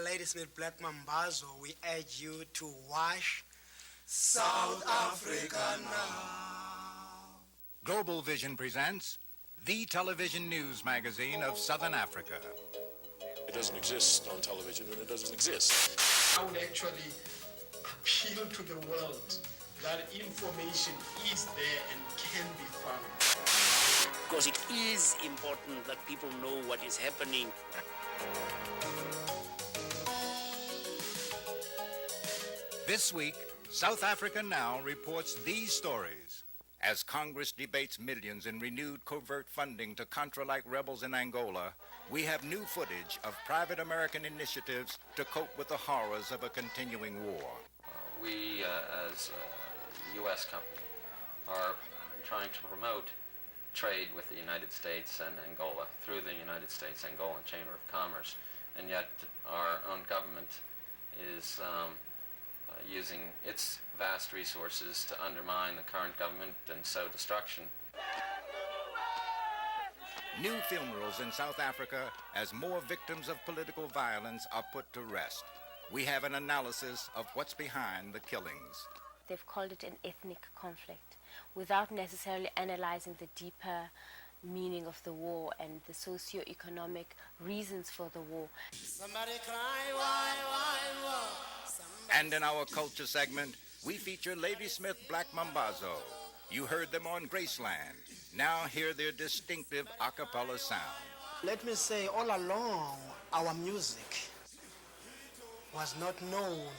Ladysmith Black Mambazo, we urge you to watch South Africa Now. Global Vision presents the television news magazine of Southern Africa. It doesn't exist on television, and it doesn't exist. I would actually appeal to the world that information is there and can be found. Because it is important that people know what is happening. This week, South Africa Now reports these stories. As Congress debates millions in renewed covert funding to Contra-like rebels in Angola, we have new footage of private American initiatives to cope with the horrors of a continuing war. We, as a U.S. company, are trying to promote trade with the United States and Angola through the United States-Angolan Chamber of Commerce, and yet our own government is using its vast resources to undermine the current government and sow destruction. New funerals in South Africa as more victims of political violence are put to rest. We have an analysis of what's behind the killings. They've called it an ethnic conflict without necessarily analyzing the deeper meaning of the war and the socio-economic reasons for the war. Somebody cry, why, war? And in our culture segment, we feature Ladysmith Black Mambazo. You heard them on Graceland. Now hear their distinctive a cappella sound. Let me say, all along, our music was not known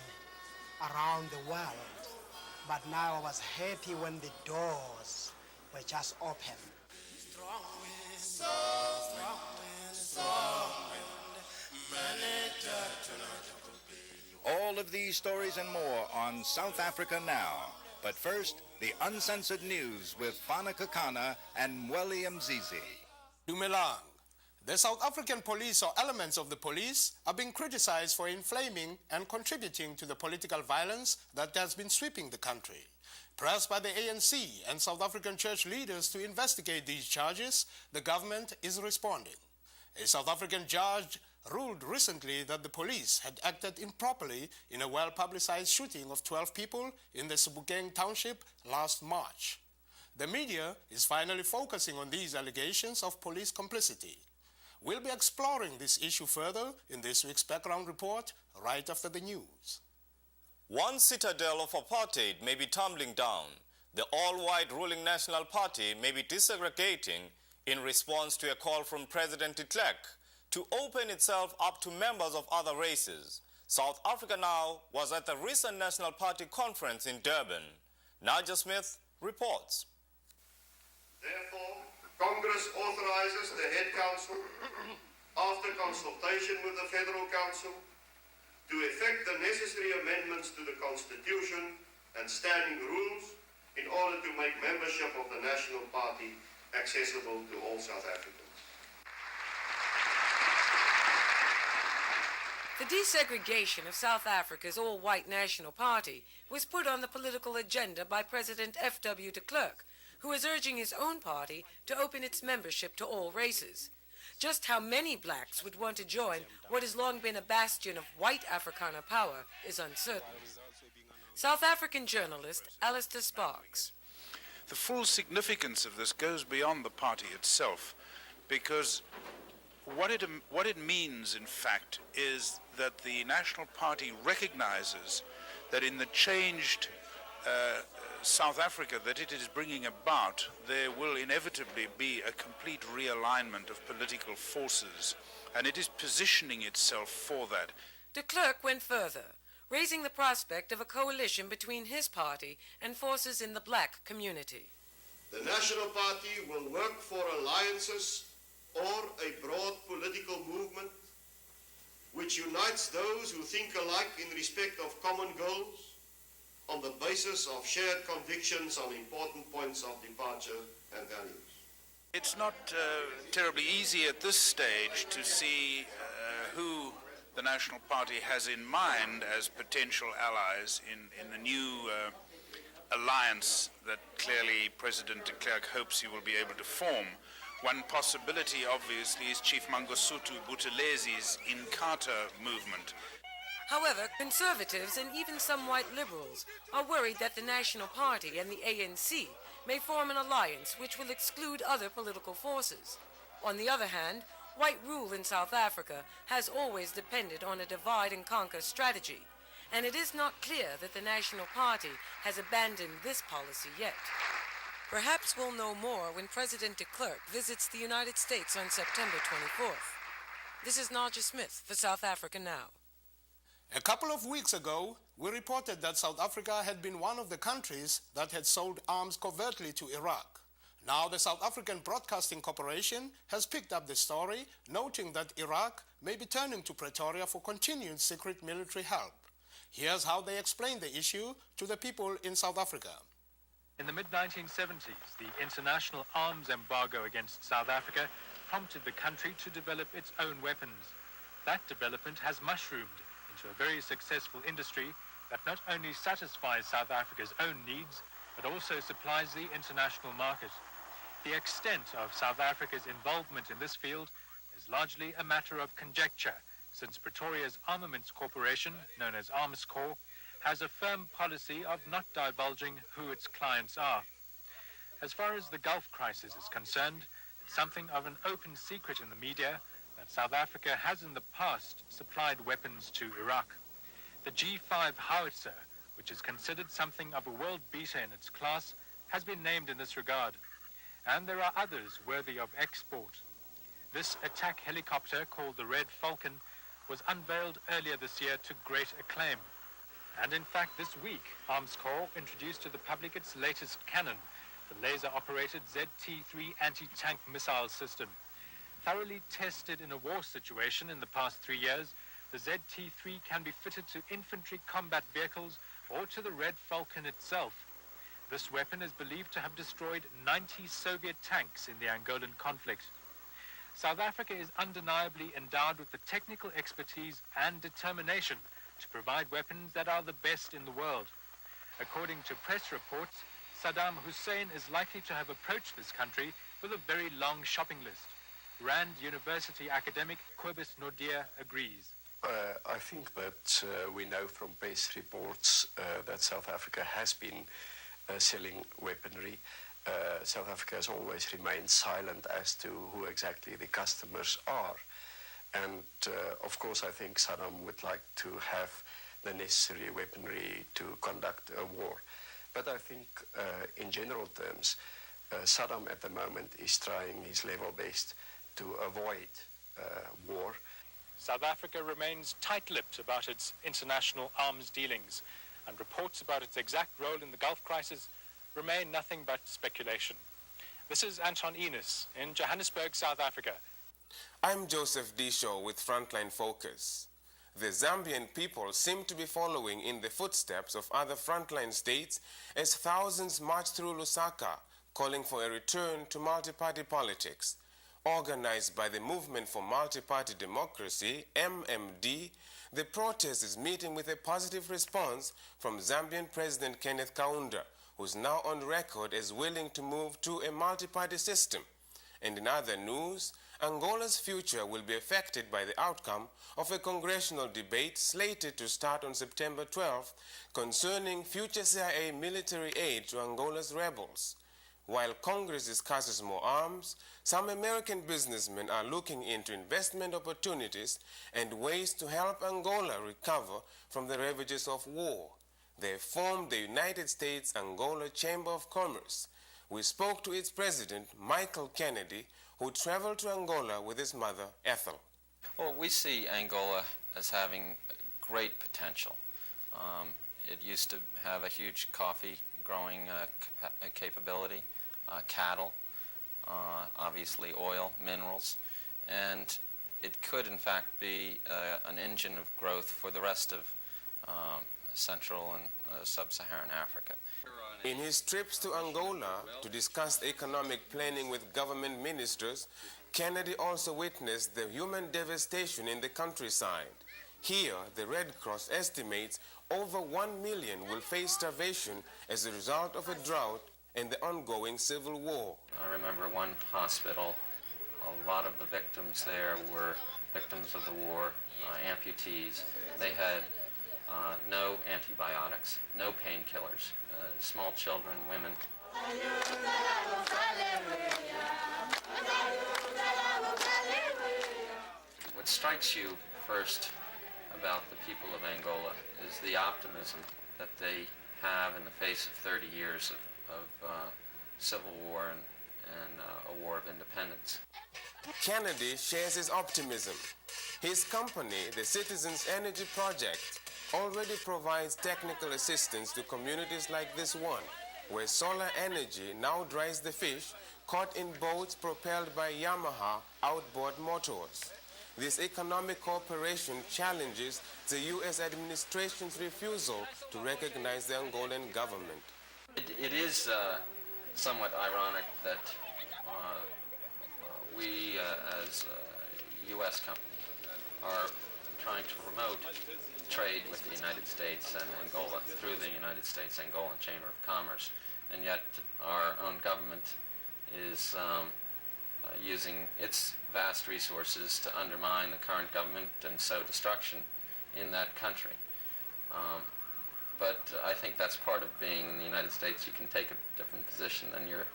around the world, but now I was happy when the doors were just open. Strong wind, strong wind, strong wind, All of these stories and more on South Africa Now. But first, the uncensored news with Fana, Kekana and Mweli Mziz. Dumelang. The South African police or elements of the police are being criticized for inflaming and contributing to the political violence that has been sweeping the country. Pressed by the ANC and South African church leaders to investigate these charges, the government is responding. A South African judge ruled recently that the police had acted improperly in a well-publicized shooting of 12 people in the Sebokeng township last March. The media is finally focusing on these allegations of police complicity. We'll be exploring this issue further in this week's background report right after the news. One citadel of apartheid may be tumbling down. The all-white ruling National Party may be desegregating in response to a call from President de Klerk to open itself up to members of other races. South Africa Now was at the recent National Party conference in Durban. Nadja Smith reports. Therefore, Congress authorizes the Head Council, after consultation with the Federal Council, to effect the necessary amendments to the Constitution and standing rules in order to make membership of the National Party accessible to all South Africans. The desegregation of South Africa's all-white National Party was put on the political agenda by President F.W. de Klerk, who is urging his own party to open its membership to all races. Just how many blacks would want to join what has long been a bastion of white Afrikaner power is uncertain. South African journalist Allister Sparks. The full significance of this goes beyond the party itself, because what it means, in fact, is that the National Party recognizes that in the changed South Africa that it is bringing about, there will inevitably be a complete realignment of political forces, and it is positioning itself for that. De Klerk went further, raising the prospect of a coalition between his party and forces in the black community. The National Party will work for alliances or a broad political movement which unites those who think alike in respect of common goals on the basis of shared convictions on important points of departure and values. It's not terribly easy at this stage to see who the National Party has in mind as potential allies in the new alliance that clearly President de Klerk hopes he will be able to form One possibility, obviously, is Chief Mangosuthu Buthelezi's Inkatha movement. However, conservatives and even some white liberals are worried that the National Party and the ANC may form an alliance which will exclude other political forces. On the other hand, white rule in South Africa has always depended on a divide-and-conquer strategy, and it is not clear that the National Party has abandoned this policy yet. Perhaps we'll know more when President de Klerk visits the United States on September 24th. This is Nadja Smith for South Africa Now. A couple of weeks ago, we reported that South Africa had been one of the countries that had sold arms covertly to Iraq. Now the South African Broadcasting Corporation has picked up the story, noting that Iraq may be turning to Pretoria for continued secret military help. Here's how they explain the issue to the people in South Africa. In the mid-1970s, the international arms embargo against South Africa prompted the country to develop its own weapons. That development has mushroomed into a very successful industry that not only satisfies South Africa's own needs, but also supplies the international market. The extent of South Africa's involvement in this field is largely a matter of conjecture, since Pretoria's Armaments Corporation, known as Armscor, has a firm policy of not divulging who its clients are. As far as the Gulf crisis is concerned, it's something of an open secret in the media that South Africa has in the past supplied weapons to Iraq. The G5 Howitzer, which is considered something of a world beater in its class, has been named in this regard. And there are others worthy of export. This attack helicopter, called the Red Falcon, was unveiled earlier this year to great acclaim. And in fact, this week, Armscor introduced to the public its latest cannon, the laser-operated ZT-3 anti-tank missile system. Thoroughly tested in a war situation in the past 3 years, the ZT-3 can be fitted to infantry combat vehicles or to the Red Falcon itself. This weapon is believed to have destroyed 90 Soviet tanks in the Angolan conflict. South Africa is undeniably endowed with the technical expertise and determination to provide weapons that are the best in the world. According to press reports, Saddam Hussein is likely to have approached this country with a very long shopping list. Rand University academic Cobus Naude agrees. I think that we know from press reports that South Africa has been selling weaponry. South Africa has always remained silent as to who exactly the customers are. And of course, I think Saddam would like to have the necessary weaponry to conduct a war. But I think in general terms, Saddam at the moment is trying his level best to avoid war. South Africa remains tight-lipped about its international arms dealings, and reports about its exact role in the Gulf crisis remain nothing but speculation. This is Anton Enus in Johannesburg, South Africa. I'm Joseph Dishaw with Frontline Focus. The Zambian people seem to be following in the footsteps of other frontline states as thousands march through Lusaka, calling for a return to multi-party politics. Organized by the Movement for Multi-Party Democracy, MMD, the protest is meeting with a positive response from Zambian President Kenneth Kaunda, who's now on record as willing to move to a multi-party system. And in other news, Angola's future will be affected by the outcome of a congressional debate slated to start on September 12th concerning future CIA military aid to Angola's rebels. While Congress discusses more arms, some American businessmen are looking into investment opportunities and ways to help Angola recover from the ravages of war. They formed the United States Angola Chamber of Commerce. We spoke to its president, Michael Kennedy, who traveled to Angola with his mother, Ethel. Well, we see Angola as having great potential. It used to have a huge coffee growing capability, cattle, obviously oil, minerals, and it could in fact be an engine of growth for the rest of Central and Sub-Saharan Africa. In his trips to Angola to discuss economic planning with government ministers, Kennedy also witnessed the human devastation in the countryside. Here, the Red Cross estimates over 1 million will face starvation as a result of a drought and the ongoing civil war. I remember one hospital A lot of the victims there were victims of the war, amputees. They had no antibiotics, no painkillers, small children, women. What strikes you first about the people of Angola is the optimism that they have in the face of 30 years of civil war and a war of independence. Kennedy shares his optimism. His company, the Citizens Energy Project, already provides technical assistance to communities like this one, where solar energy now dries the fish caught in boats propelled by Yamaha outboard motors. This economic cooperation challenges the U.S. administration's refusal to recognize the Angolan government. It is somewhat ironic that we, as a U.S. company, are trying to promote trade with the United States and Angola through the United States-Angolan Chamber of Commerce, and yet our own government is using its vast resources to undermine the current government and sow destruction in that country. But I think that's part of being in the United States. You can take a different position than your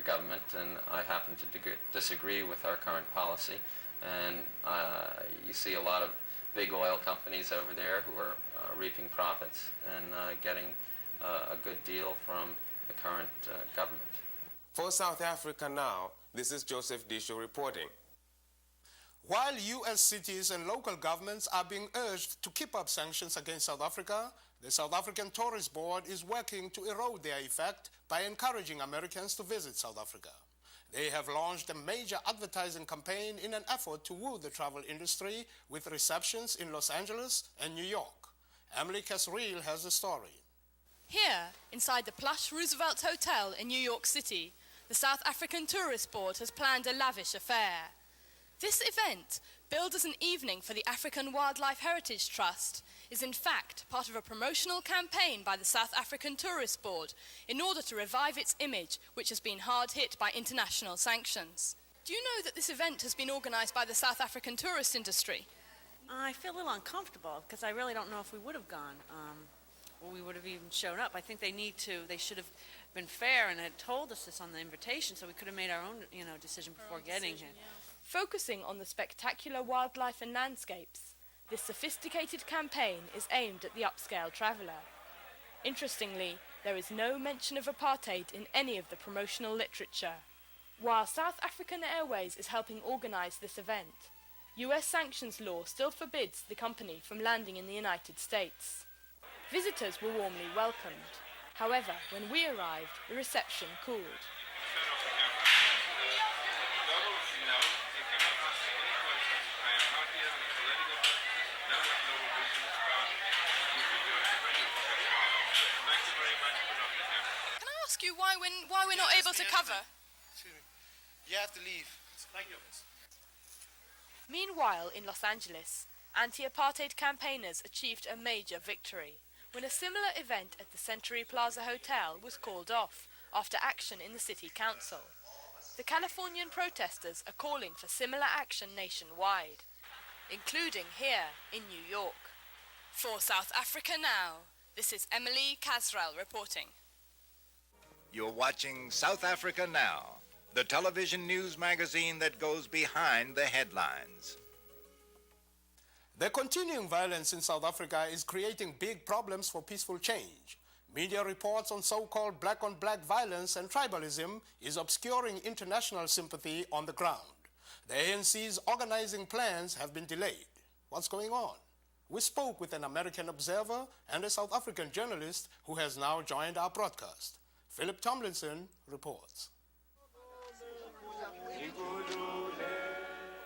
government, and I happen to disagree with our current policy. And you see a lot of big oil companies over there who are reaping profits and getting a good deal from the current government. For South Africa Now, this is Joseph Disho reporting. While U.S. cities and local governments are being urged to keep up sanctions against South Africa, the South African Tourist Board is working to erode their effect by encouraging Americans to visit South Africa. They have launched a major advertising campaign in an effort to woo the travel industry with receptions in Los Angeles and New York. Emily Kasriel has the story. Here, inside the plush Roosevelt Hotel in New York City, the South African Tourist Board has planned a lavish affair. This event, billed as an evening for the African Wildlife Heritage Trust, is in fact part of a promotional campaign by the South African Tourist Board in order to revive its image, which has been hard hit by international sanctions. Do you know that this event has been organised by the South African tourist industry? I feel a little uncomfortable because I really don't know if we would have gone or we would have even shown up. I think they should have been fair and had told us this on the invitation so we could have made our own decision before getting here. Focusing on the spectacular wildlife and landscapes, this sophisticated campaign is aimed at the upscale traveller. Interestingly, there is no mention of apartheid in any of the promotional literature. While South African Airways is helping organise this event, US sanctions law still forbids the company from landing in the United States. Visitors were warmly welcomed. However, when we arrived, the reception cooled. Can I ask you why we're not able to cover? You have to leave. Thank you. Meanwhile, in Los Angeles, anti-apartheid campaigners achieved a major victory when a similar event at the Century Plaza Hotel was called off after action in the city council. The Californian protesters are calling for similar action nationwide, including here in New York. For South Africa Now, this is Emily Kasriel reporting. You're watching South Africa Now, the television news magazine that goes behind the headlines. The continuing violence in South Africa is creating big problems for peaceful change. Media reports on so-called black-on-black violence and tribalism is obscuring international sympathy on the ground. The ANC's organizing plans have been delayed. What's going on? We spoke with an American observer and a South African journalist who has now joined our broadcast. Phillip Tomlinson reports.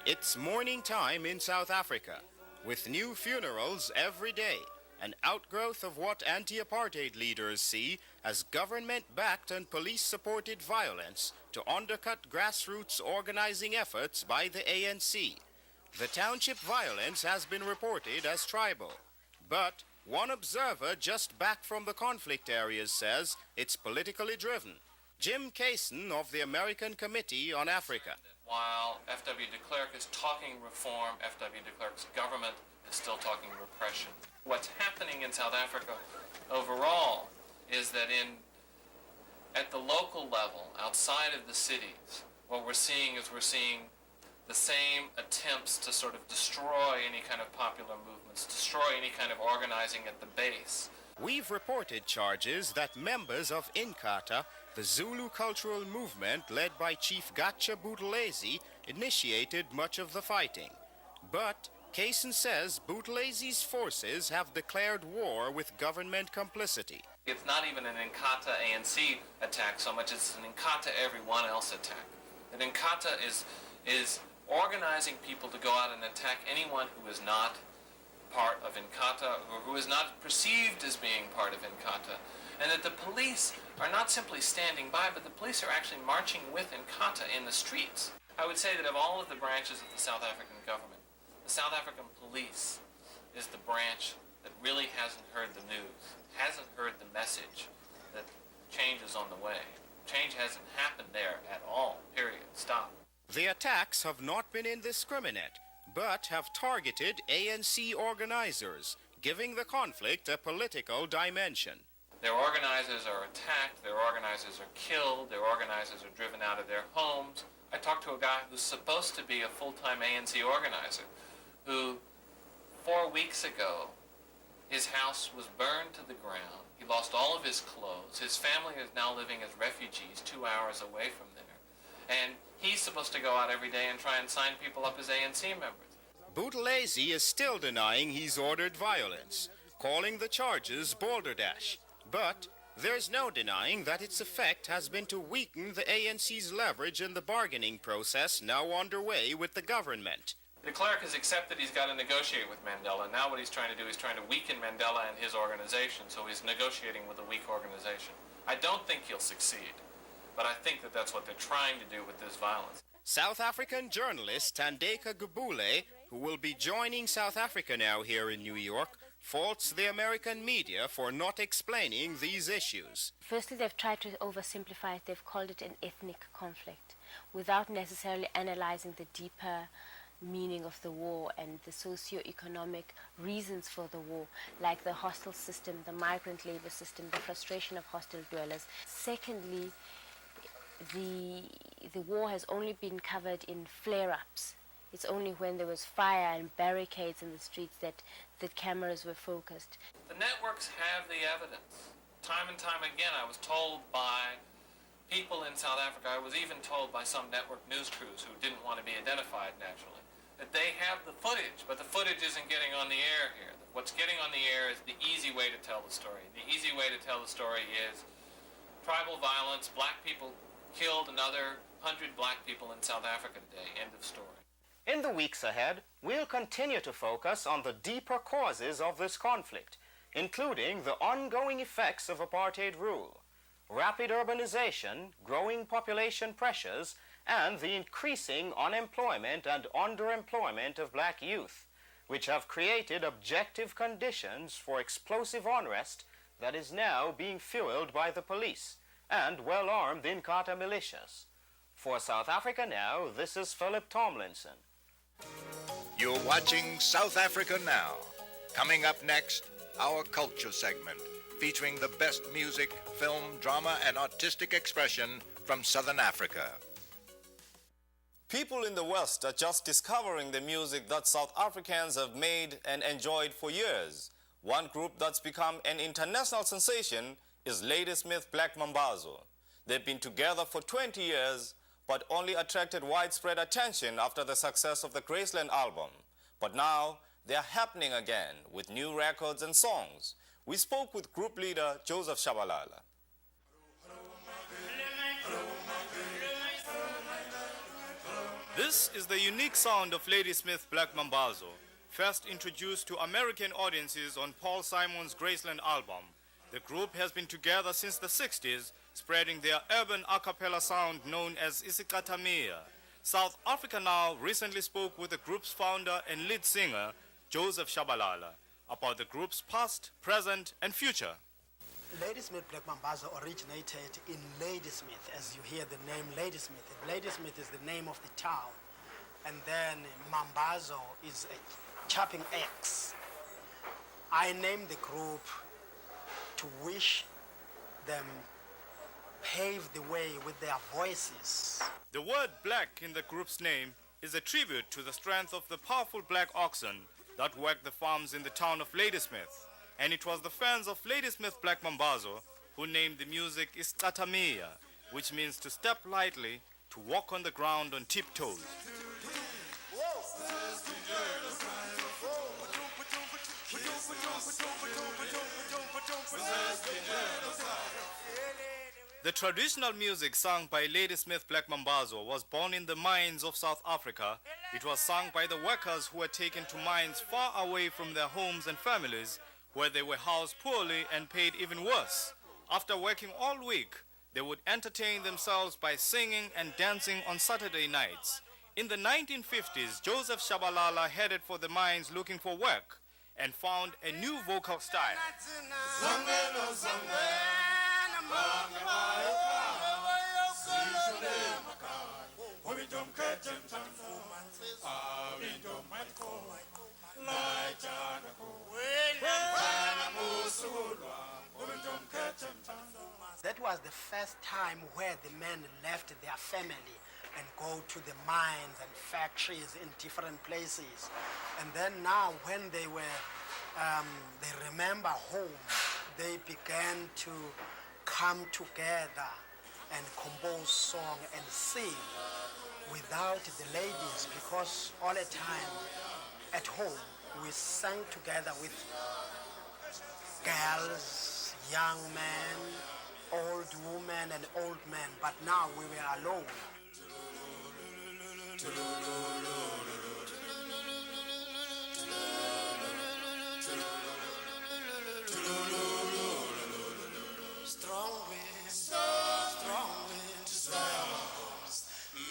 It's morning time in South Africa, with new funerals every day, an outgrowth of what anti-apartheid leaders see as government-backed and police-supported violence to undercut grassroots organizing efforts by the ANC. The township violence has been reported as tribal, but one observer just back from the conflict areas says it's politically driven. Jim Cason of the American Committee on Africa. While F.W. de Klerk is talking reform, F.W. de Klerk's government is still talking repression. What's happening in South Africa overall is that at the local level, outside of the cities, what we're seeing is the same attempts to sort of destroy any kind of popular movements, destroy any kind of organizing at the base. We've reported charges that members of Inkatha, the Zulu cultural movement led by Chief Gatcha Buthelezi, initiated much of the fighting. But Cason says Buthelezi's forces have declared war with government complicity. It's not even an Inkatha ANC attack so much as an Inkatha everyone else attack. And Inkatha is organizing people to go out and attack anyone who is not part of Inkatha or who is not perceived as being part of Inkatha. And that the police are not simply standing by, but the police are actually marching with Inkatha in the streets. I would say that of all of the branches of the South African government, the South African police is the branch that really hasn't heard the news, hasn't heard the message that change is on the way. Change hasn't happened there at all, period, stop. The attacks have not been indiscriminate, but have targeted ANC organizers, giving the conflict a political dimension. Their organizers are attacked, their organizers are killed, their organizers are driven out of their homes. I talked to a guy who's supposed to be a full-time ANC organizer, who 4 weeks ago, his house was burned to the ground. He lost all of his clothes. His family is now living as refugees 2 hours away from there. And he's supposed to go out every day and try and sign people up as ANC members. Buthelezi is still denying he's ordered violence, calling the charges balderdash. But there's no denying that its effect has been to weaken the ANC's leverage in the bargaining process now underway with the government. De Klerk has accepted he's got to negotiate with Mandela. Now what he's trying to do is trying to weaken Mandela and his organization, so he's negotiating with a weak organization. I don't think he'll succeed, but I think that that's what they're trying to do with this violence. South African journalist Thandeka Gubule, who will be joining South Africa now here in New York, faults the American media for not explaining these issues. Firstly, they've tried to oversimplify it. They've called it an ethnic conflict without necessarily analyzing the deeper meaning of the war and the socio-economic reasons for the war, like the hostile system, the migrant labor system, the frustration of hostile dwellers. Secondly, the war has only been covered in flare-ups. It's only when there was fire and barricades in the streets that cameras were focused. The networks have the evidence. Time and time again, I was told by people in South Africa, I was even told by some network news crews who didn't want to be identified naturally, that they have the footage, but the footage isn't getting on the air here. What's getting on the air is the easy way to tell the story. The easy way to tell the story is tribal violence, black people killed another 100 black people in South Africa today, end of story. In the weeks ahead, we'll continue to focus on the deeper causes of this conflict, including the ongoing effects of apartheid rule, rapid urbanization, growing population pressures, and the increasing unemployment and underemployment of black youth, which have created objective conditions for explosive unrest that is now being fueled by the police and well-armed Inkatha militias. For South Africa Now, this is Phillip Tomlinson. You're watching South Africa Now. Coming up next, our culture segment, featuring the best music, film, drama, and artistic expression from Southern Africa. People in the West are just discovering the music that South Africans have made and enjoyed for years. One group that's become an international sensation is Ladysmith Black Mambazo. They've been together for 20 years, but only attracted widespread attention after the success of the Graceland album. But now, they are happening again with new records and songs. We spoke with group leader Joseph Shabalala. This is the unique sound of Ladysmith Black Mambazo, first introduced to American audiences on Paul Simon's Graceland album. The group has been together since the 60s, spreading their urban a cappella sound known as isicathamiya. South Africa Now recently spoke with the group's founder and lead singer, Joseph Shabalala, about the group's past, present, and future. Ladysmith Black Mambazo originated in Ladysmith, as you hear the name Ladysmith. Ladysmith is the name of the town. And then Mambazo is a chopping axe. I named the group to wish them pave the way with their voices. The word black in the group's name is a tribute to the strength of the powerful black oxen that worked the farms in the town of Ladysmith. And it was the fans of Ladysmith Black Mambazo who named the music Inkatha, which means to step lightly, to walk on the ground on tiptoes. The traditional music sung by Ladysmith Black Mambazo was born in the mines of South Africa. It was sung by the workers who were taken to mines far away from their homes and families, where they were housed poorly and paid even worse. After working all week, they would entertain themselves by singing and dancing on Saturday nights. In the 1950s, Joseph Shabalala headed for the mines looking for work and found a new vocal style. That was the first time where the men left their family and go to the mines and factories in different places. And then now when they remember home, they began to come together and compose song and sing without the ladies, because all the time at home we sang together with girls, young men, old women and old men, but now we were alone. Strong wind, strong wind, strong wind.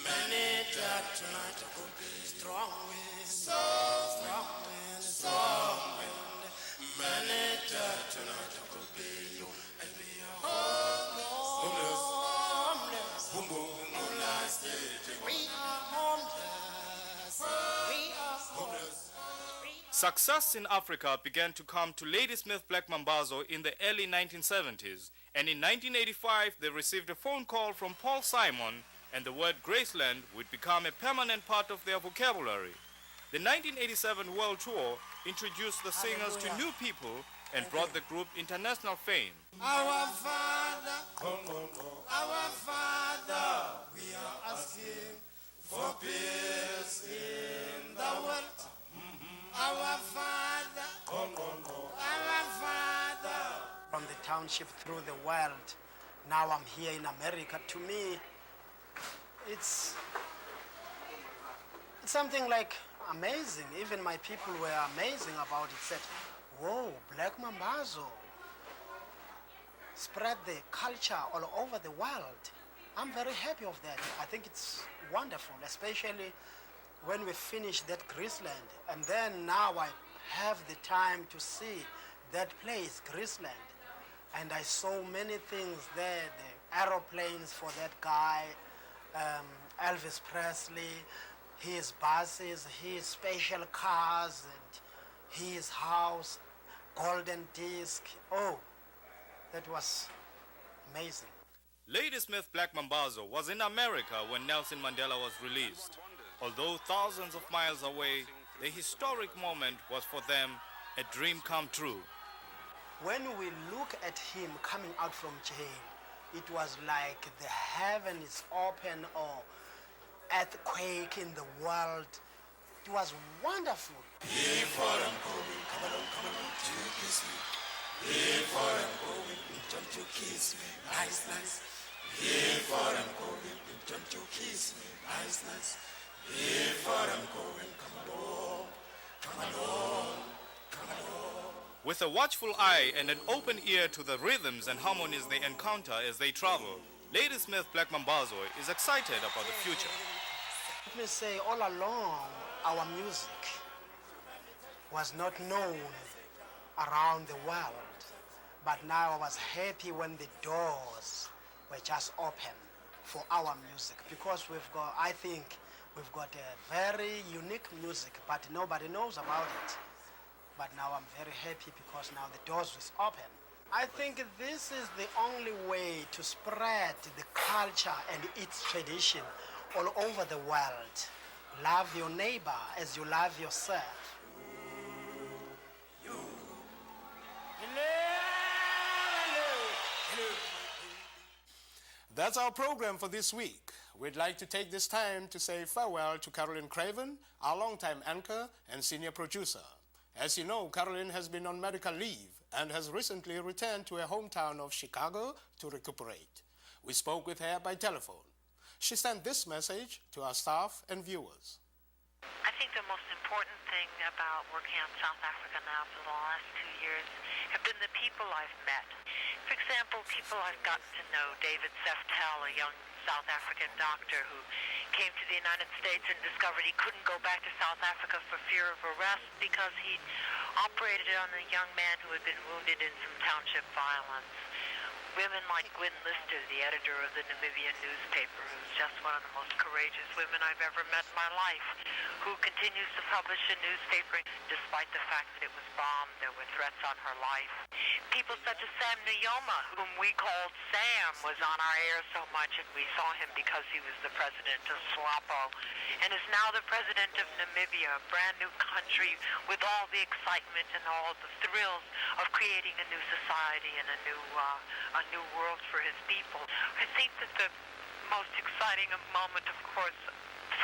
Many died tonight could be strong wind, strong wind, strong wind. Many died tonight could be you and me. Homeless, homeless, we are homeless, we are homeless. Success in Africa began to come to Ladysmith Black Mambazo in the early 1970s, and in 1985 they received a phone call from Paul Simon, and the word Graceland would become a permanent part of their vocabulary. The 1987 World Tour introduced the singers to new people and brought the group international fame. Our Father, we are asking for peace in the world. Our Father, our Father. From the township through the world, now I'm here in America. To me, it's something like amazing. Even my people were amazing about it. Said, whoa, Black Mambazo spread the culture all over the world. I'm very happy of that. I think it's wonderful, especially when we finish that Graceland. And then now I have the time to see that place, Graceland. And I saw many things there, the aeroplanes for that guy, Elvis Presley, his buses, his special cars, and his house, golden disc. Oh, that was amazing. Ladysmith Black Mambazo was in America when Nelson Mandela was released. Although thousands of miles away, the historic moment was for them a dream come true. When we look at him coming out from jail, it was like the heaven is open or earthquake in the world. It was wonderful. Here for them going, come along, to kiss me. Here for them going, don't you kiss me, nice, nice. Here for them going, don't you kiss me, nice, nice. Here for them going, come along, come along, come along. With a watchful eye and an open ear to the rhythms and harmonies they encounter as they travel, Ladysmith Black Mambazo is excited about the future. Let me say, all along, our music was not known around the world. But now I was happy when the doors were just open for our music, because I think we've got a very unique music, but nobody knows about it. But now I'm very happy because now the doors is open. I think this is the only way to spread the culture and its tradition all over the world. Love your neighbor as you love yourself. That's our program for this week. We'd like to take this time to say farewell to Carolyn Craven, our longtime anchor and senior producer. As you know, Carolyn has been on medical leave and has recently returned to her hometown of Chicago to recuperate. We spoke with her by telephone. She sent this message to our staff and viewers. I think the most important thing about working on South Africa now for the last 2 years have been the people I've met. For example, people I've gotten to know, David Seftel, a young South African doctor who came to the United States and discovered he couldn't go back to South Africa for fear of arrest because he operated on a young man who had been wounded in some township violence. Women like Gwyn Lister, the editor of the Namibian newspaper, who's just one of the most courageous women I've ever met in my life, who continues to publish a newspaper despite the fact that it was bombed. There were threats on her life. People such as Sam Nujoma, whom we called Sam, was on our air so much, and we saw him because he was the president of SWAPO, and is now the president of Namibia, a brand new country with all the excitement and all the thrills of creating a new society and a new world for his people. I think that the most exciting moment, of course,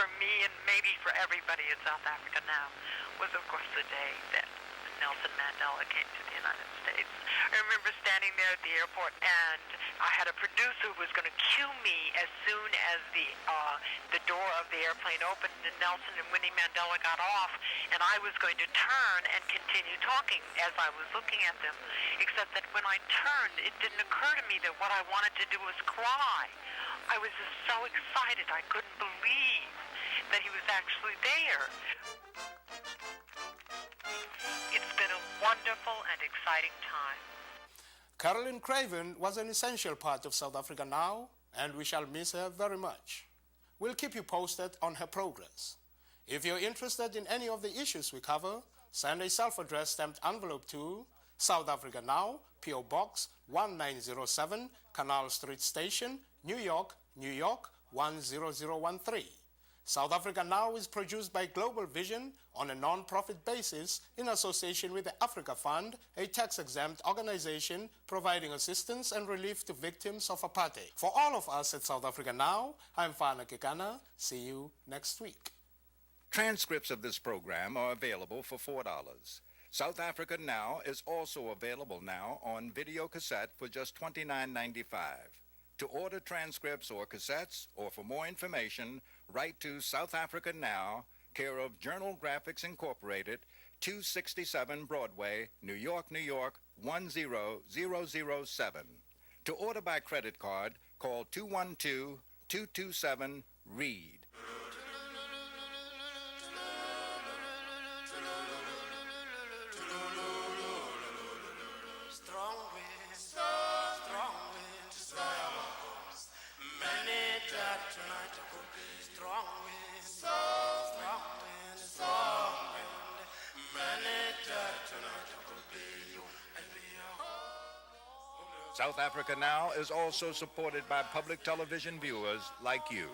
for me and maybe for everybody in South Africa now, was of course the day that Nelson Mandela came to the United States. I remember standing there at the airport, and I had a producer who was going to cue me as soon as the door of the airplane opened and Nelson and Winnie Mandela got off, and I was going to turn and continue talking as I was looking at them, except that when I turned, it didn't occur to me that what I wanted to do was cry. I was just so excited. I couldn't believe that he was actually there. It's been a wonderful and exciting time. Carolyn Craven was an essential part of South Africa Now, and we shall miss her very much. We'll keep you posted on her progress. If you're interested in any of the issues we cover, send a self-addressed stamped envelope to South Africa Now, P.O. Box 1907, Canal Street Station, New York, New York 10013. South Africa Now is produced by Global Vision on a non-profit basis in association with the Africa Fund, a tax-exempt organization providing assistance and relief to victims of apartheid. For all of us at South Africa Now, I'm Fana Kekana. See you next week. Transcripts of this program are available for $4. South Africa Now is also available now on video cassette for just $29.95. To order transcripts or cassettes, or for more information, write to South Africa Now, care of Journal Graphics Incorporated, 267 Broadway, New York, New York, 10007. To order by credit card, call 212-227-READ. South Africa Now is also supported by public television viewers like you.